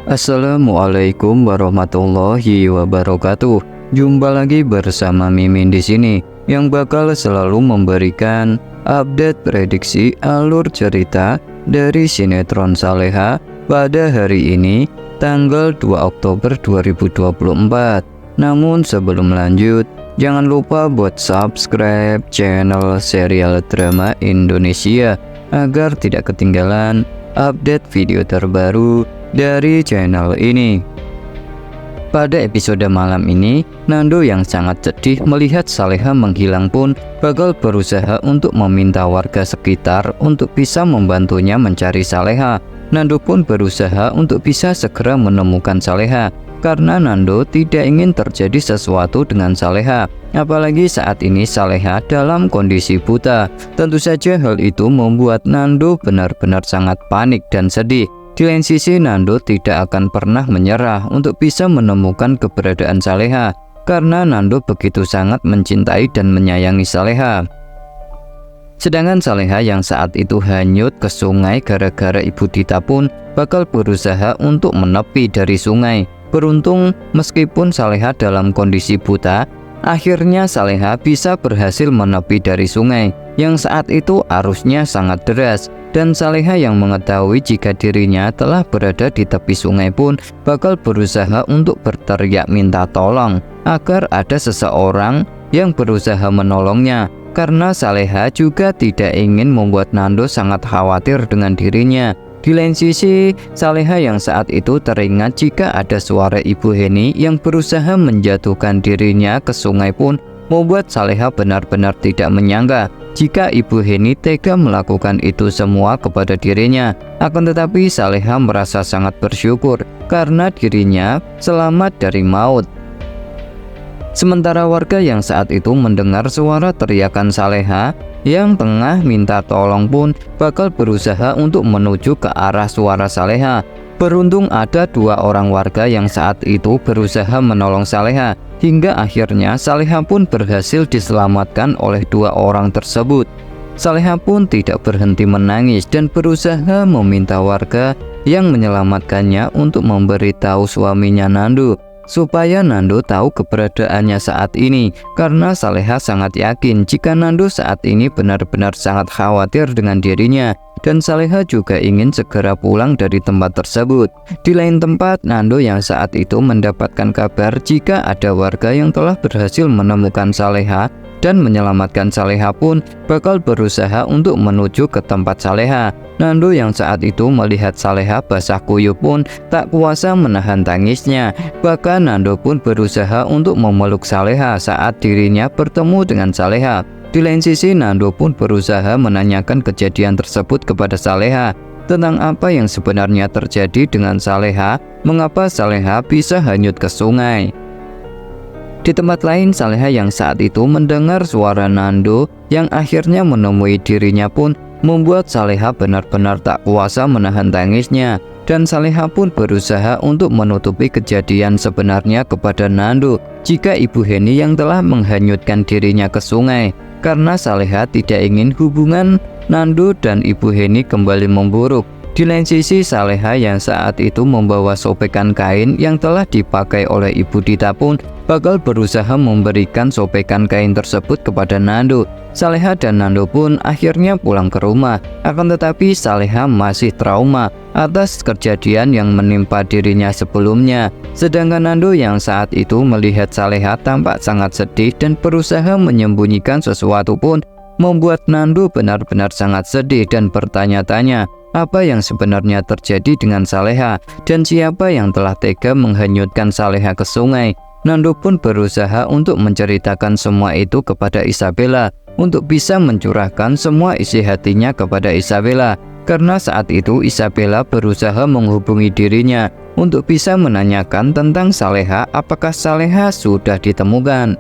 Assalamualaikum warahmatullahi wabarakatuh. Jumpa lagi bersama Mimin di sini yang bakal selalu memberikan update prediksi alur cerita dari sinetron Saleha pada hari ini tanggal 2 Oktober 2024. Namun sebelum lanjut, jangan lupa buat subscribe channel Serial Drama Indonesia agar tidak ketinggalan update video terbaru dari channel ini. Pada episode malam ini, Nando yang sangat sedih melihat Saleha menghilang pun bakal berusaha untuk meminta warga sekitar untuk bisa membantunya mencari Saleha. Nando pun berusaha untuk bisa segera menemukan Saleha karena Nando tidak ingin terjadi sesuatu dengan Saleha, apalagi saat ini Saleha dalam kondisi buta. Tentu saja hal itu membuat Nando benar-benar sangat panik dan sedih. Di lain sisi, Nando tidak akan pernah menyerah untuk bisa menemukan keberadaan Saleha karena Nando begitu sangat mencintai dan menyayangi Saleha. Sedangkan Saleha yang saat itu hanyut ke sungai gara-gara Ibu Dita pun bakal berusaha untuk menepi dari sungai. Beruntung meskipun Saleha dalam kondisi buta, akhirnya Saleha bisa berhasil menepi dari sungai yang saat itu arusnya sangat deras. Dan Saleha yang mengetahui jika dirinya telah berada di tepi sungai pun bakal berusaha untuk berteriak minta tolong agar ada seseorang yang berusaha menolongnya, karena Saleha juga tidak ingin membuat Nando sangat khawatir dengan dirinya. Di lain sisi, Saleha yang saat itu teringat jika ada suara Ibu Heni yang berusaha menjatuhkan dirinya ke sungai pun membuat Saleha benar-benar tidak menyangka jika Ibu Heni tega melakukan itu semua kepada dirinya. Akan tetapi Saleha merasa sangat bersyukur karena dirinya selamat dari maut. Sementara warga yang saat itu mendengar suara teriakan Saleha yang tengah minta tolong pun bakal berusaha untuk menuju ke arah suara Saleha. Beruntung ada dua orang warga yang saat itu berusaha menolong Saleha, hingga akhirnya Saleha pun berhasil diselamatkan oleh dua orang tersebut. Saleha pun tidak berhenti menangis dan berusaha meminta warga yang menyelamatkannya untuk memberitahu suaminya Nando supaya Nando tahu keberadaannya saat ini, karena Saleha sangat yakin jika Nando saat ini benar-benar sangat khawatir dengan dirinya. Dan Saleha juga ingin segera pulang dari tempat tersebut. Di lain tempat, Nando yang saat itu mendapatkan kabar jika ada warga yang telah berhasil menemukan Saleha dan menyelamatkan Saleha pun bakal berusaha untuk menuju ke tempat Saleha. Nando yang saat itu melihat Saleha basah kuyup pun tak kuasa menahan tangisnya. Bahkan Nando pun berusaha untuk memeluk Saleha saat dirinya bertemu dengan Saleha. Di lain sisi, Nando pun berusaha menanyakan kejadian tersebut kepada Saleha tentang apa yang sebenarnya terjadi dengan Saleha, mengapa Saleha bisa hanyut ke sungai. Di tempat lain, Saleha yang saat itu mendengar suara Nando yang akhirnya menemui dirinya pun membuat Saleha benar-benar tak kuasa menahan tangisnya. Dan Saleha pun berusaha untuk menutupi kejadian sebenarnya kepada Nando jika Ibu Heni yang telah menghanyutkan dirinya ke sungai, karena Saleha tidak ingin hubungan Nando dan Ibu Heni kembali memburuk. Di lain sisi, Saleha yang saat itu membawa sobekan kain yang telah dipakai oleh Ibu Dita pun bakal berusaha memberikan sobekan kain tersebut kepada Nando. Saleha dan Nando pun akhirnya pulang ke rumah. Akan tetapi Saleha masih trauma atas kejadian yang menimpa dirinya sebelumnya. Sedangkan Nando yang saat itu melihat Saleha tampak sangat sedih dan berusaha menyembunyikan sesuatu pun membuat Nando benar-benar sangat sedih dan bertanya-tanya apa yang sebenarnya terjadi dengan Saleha dan siapa yang telah tega menghanyutkan Saleha ke sungai. Nando pun berusaha untuk menceritakan semua itu kepada Isabella untuk bisa mencurahkan semua isi hatinya kepada Isabella, karena saat itu Isabella berusaha menghubungi dirinya untuk bisa menanyakan tentang Saleha, apakah Saleha sudah ditemukan.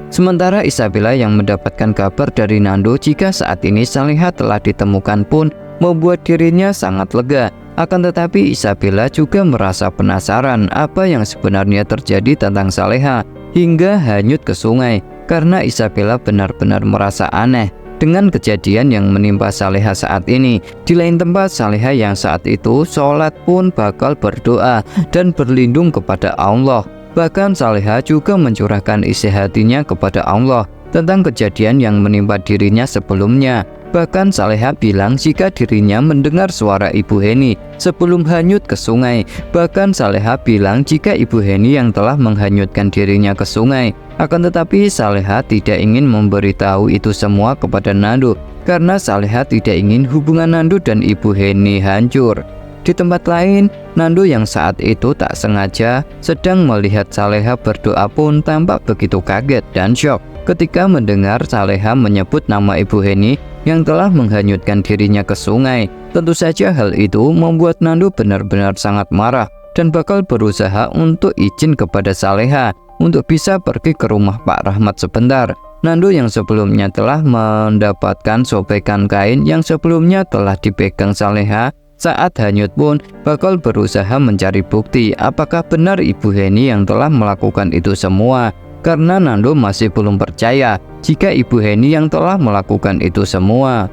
Sementara Isabella yang mendapatkan kabar dari Nando jika saat ini Saleha telah ditemukan pun membuat dirinya sangat lega. Akan tetapi Isabella juga merasa penasaran apa yang sebenarnya terjadi tentang Saleha hingga hanyut ke sungai, karena Isabella benar-benar merasa aneh dengan kejadian yang menimpa Saleha saat ini. Di lain tempat, Saleha yang saat itu sholat pun bakal berdoa dan berlindung kepada Allah. Bahkan Saleha juga mencurahkan isi hatinya kepada Allah tentang kejadian yang menimpa dirinya sebelumnya. Bahkan Saleha bilang jika dirinya mendengar suara Ibu Heni sebelum hanyut ke sungai. Bahkan Saleha bilang jika Ibu Heni yang telah menghanyutkan dirinya ke sungai. Akan tetapi Saleha tidak ingin memberitahu itu semua kepada Nando karena Saleha tidak ingin hubungan Nando dan Ibu Heni hancur. Di tempat lain, Nando yang saat itu tak sengaja sedang melihat Saleha berdoa pun tampak begitu kaget dan syok ketika mendengar Saleha menyebut nama Ibu Heni yang telah menghanyutkan dirinya ke sungai. Tentu saja hal itu membuat Nando benar-benar sangat marah dan bakal berusaha untuk izin kepada Saleha untuk bisa pergi ke rumah Pak Rahmat sebentar. Nando yang sebelumnya telah mendapatkan sobekan kain yang sebelumnya telah dipegang Saleha saat hanyut pun bakal berusaha mencari bukti apakah benar Ibu Heni yang telah melakukan itu semua. Karena Nando masih belum percaya jika Ibu Heni yang telah melakukan itu semua.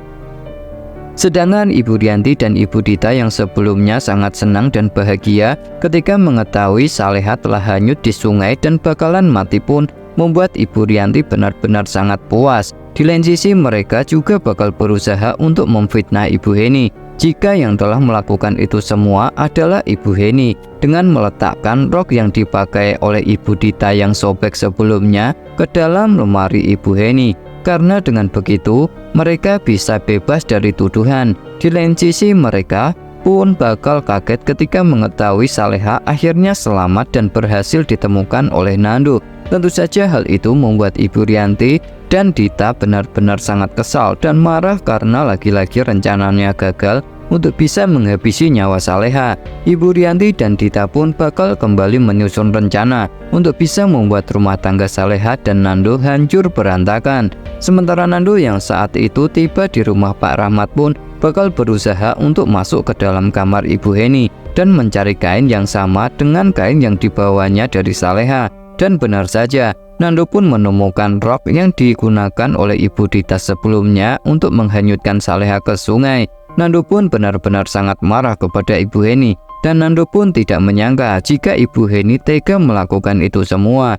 Sedangkan Ibu Rianti dan Ibu Dita yang sebelumnya sangat senang dan bahagia ketika mengetahui Saleha telah hanyut di sungai dan bakalan mati pun membuat Ibu Rianti benar-benar sangat puas. Di lain sisi mereka juga bakal berusaha untuk memfitnah Ibu Heni jika yang telah melakukan itu semua adalah Ibu Heni dengan meletakkan rok yang dipakai oleh Ibu Dita yang sobek sebelumnya ke dalam lemari Ibu Heni. Karena dengan begitu mereka bisa bebas dari tuduhan. Di lain sisi mereka pun bakal kaget ketika mengetahui Saleha akhirnya selamat dan berhasil ditemukan oleh Nando. Tentu saja hal itu membuat Ibu Rianti dan Dita benar-benar sangat kesal dan marah karena lagi-lagi rencananya gagal untuk bisa menghabisi nyawa Saleha. Ibu Rianti dan Dita pun bakal kembali menyusun rencana untuk bisa membuat rumah tangga Saleha dan Nando hancur berantakan. Sementara Nando yang saat itu tiba di rumah Pak Rahmat pun bakal berusaha untuk masuk ke dalam kamar Ibu Heni dan mencari kain yang sama dengan kain yang dibawanya dari Saleha. Dan benar saja, Nando pun menemukan rok yang digunakan oleh Ibu Dita sebelumnya untuk menghanyutkan Saleha ke sungai. Nando pun benar-benar sangat marah kepada Ibu Heni dan Nando pun tidak menyangka jika Ibu Heni tega melakukan itu semua.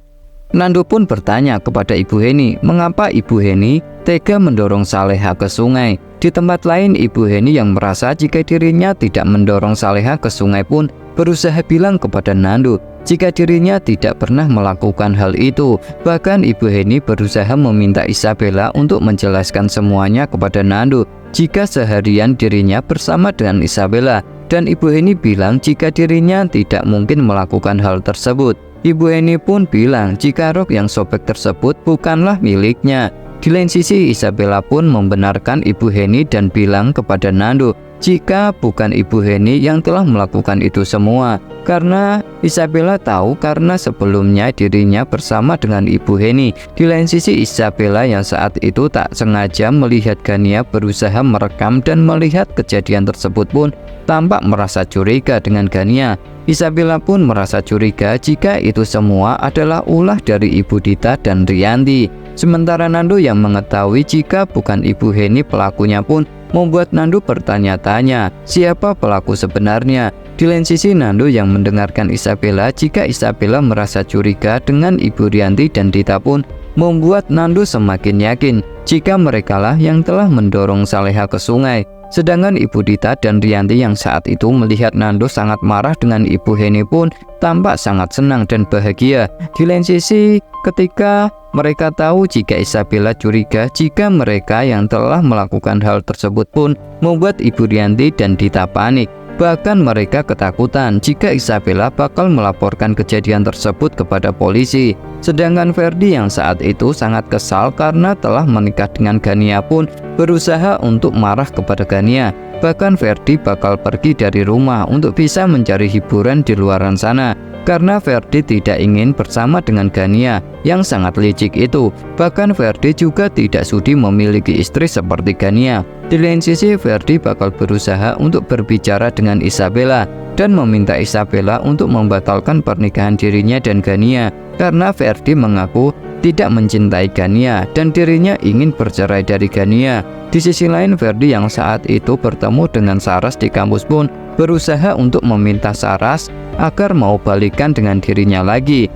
Nando pun bertanya kepada Ibu Heni mengapa Ibu Heni tega mendorong Saleha ke sungai. Di tempat lain, Ibu Heni yang merasa jika dirinya tidak mendorong Saleha ke sungai pun berusaha bilang kepada Nando jika dirinya tidak pernah melakukan hal itu. Bahkan Ibu Heni berusaha meminta Isabella untuk menjelaskan semuanya kepada Nando jika seharian dirinya bersama dengan Isabella. Dan Ibu Heni bilang jika dirinya tidak mungkin melakukan hal tersebut. Ibu Heni pun bilang jika rok yang sobek tersebut bukanlah miliknya. Di lain sisi, Isabella pun membenarkan Ibu Heni dan bilang kepada Nando jika bukan Ibu Heni yang telah melakukan itu semua. Karena Isabella tahu karena sebelumnya dirinya bersama dengan Ibu Heni. Di lain sisi, Isabella yang saat itu tak sengaja melihat Gania berusaha merekam dan melihat kejadian tersebut pun tampak merasa curiga dengan Gania. Isabella pun merasa curiga jika itu semua adalah ulah dari Ibu Dita dan Rianti. Sementara Nando yang mengetahui jika bukan Ibu Heni pelakunya pun membuat Nando bertanya-tanya siapa pelaku sebenarnya. Di lain sisi, Nando yang mendengarkan Isabella jika Isabella merasa curiga dengan Ibu Rianti dan Dita pun membuat Nando semakin yakin jika merekalah yang telah mendorong Saleha ke sungai. Sedangkan Ibu Dita dan Rianti yang saat itu melihat Nando sangat marah dengan Ibu Heni pun tampak sangat senang dan bahagia. Di lain sisi, ketika mereka tahu jika Isabella curiga jika mereka yang telah melakukan hal tersebut pun membuat Ibu Rianti dan Dita panik. Bahkan mereka ketakutan jika Isabella bakal melaporkan kejadian tersebut kepada polisi. Sedangkan Ferdi yang saat itu sangat kesal karena telah menikah dengan Gania pun berusaha untuk marah kepada Gania. Bahkan Ferdi bakal pergi dari rumah untuk bisa mencari hiburan di luaran sana. Karena Ferdi tidak ingin bersama dengan Gania yang sangat licik itu. Bahkan Ferdi juga tidak sudi memiliki istri seperti Gania. Di lain sisi, Ferdi bakal berusaha untuk berbicara dengan Isabella dan meminta Isabella untuk membatalkan pernikahan dirinya dan Gania. Karena Ferdi mengaku tidak mencintai Gania dan dirinya ingin bercerai dari Gania. Di sisi lain, Ferdi yang saat itu bertemu dengan Saras di kampus pun berusaha untuk meminta Saras agar mau balikan dengan dirinya lagi,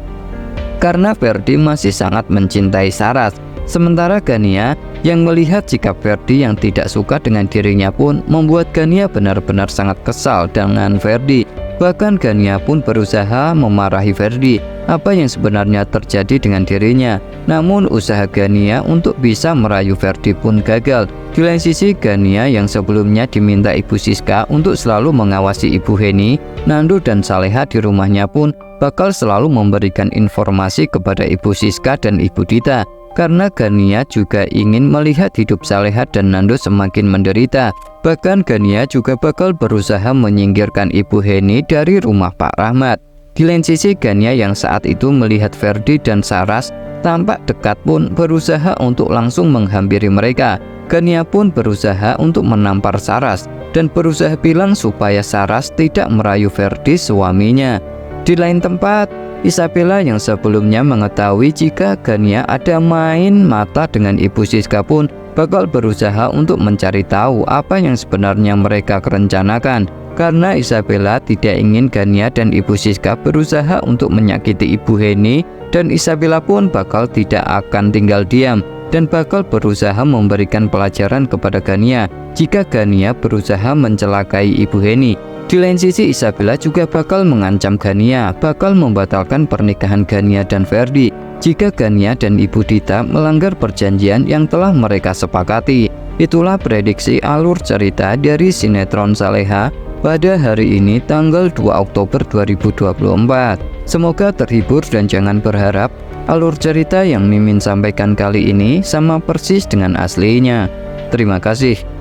karena Ferdi masih sangat mencintai Saras. Sementara Gania yang melihat sikap Ferdi yang tidak suka dengan dirinya pun membuat Gania benar-benar sangat kesal dengan Ferdi. Bahkan Gania pun berusaha memarahi Ferdi apa yang sebenarnya terjadi dengan dirinya. Namun usaha Gania untuk bisa merayu Ferdi pun gagal. Di lain sisi, Gania yang sebelumnya diminta Ibu Siska untuk selalu mengawasi Ibu Heni, Nando dan Saleha di rumahnya pun bakal selalu memberikan informasi kepada Ibu Siska dan Ibu Dita. Karena Gania juga ingin melihat hidup Saleha dan Nando semakin menderita. Bahkan Gania juga bakal berusaha menyingkirkan Ibu Heni dari rumah Pak Rahmat. Di lain sisi, Gania yang saat itu melihat Ferdi dan Saras tampak dekat pun berusaha untuk langsung menghampiri mereka. Gania pun berusaha untuk menampar Saras dan berusaha bilang supaya Saras tidak merayu Ferdi suaminya. Di lain tempat, Isabella yang sebelumnya mengetahui jika Gania ada main mata dengan Ibu Siska pun bakal berusaha untuk mencari tahu apa yang sebenarnya mereka rencanakan. Karena Isabella tidak ingin Gania dan Ibu Siska berusaha untuk menyakiti Ibu Heni, dan Isabella pun bakal tidak akan tinggal diam dan bakal berusaha memberikan pelajaran kepada Gania jika Gania berusaha mencelakai Ibu Heni. Di lain sisi, Isabella juga bakal mengancam Gania bakal membatalkan pernikahan Gania dan Ferdi jika Gania dan Ibu Dita melanggar perjanjian yang telah mereka sepakati. Itulah prediksi alur cerita dari sinetron Saleha pada hari ini tanggal 2 Oktober 2024. Semoga terhibur dan jangan berharap alur cerita yang Mimin sampaikan kali ini sama persis dengan aslinya. Terima kasih.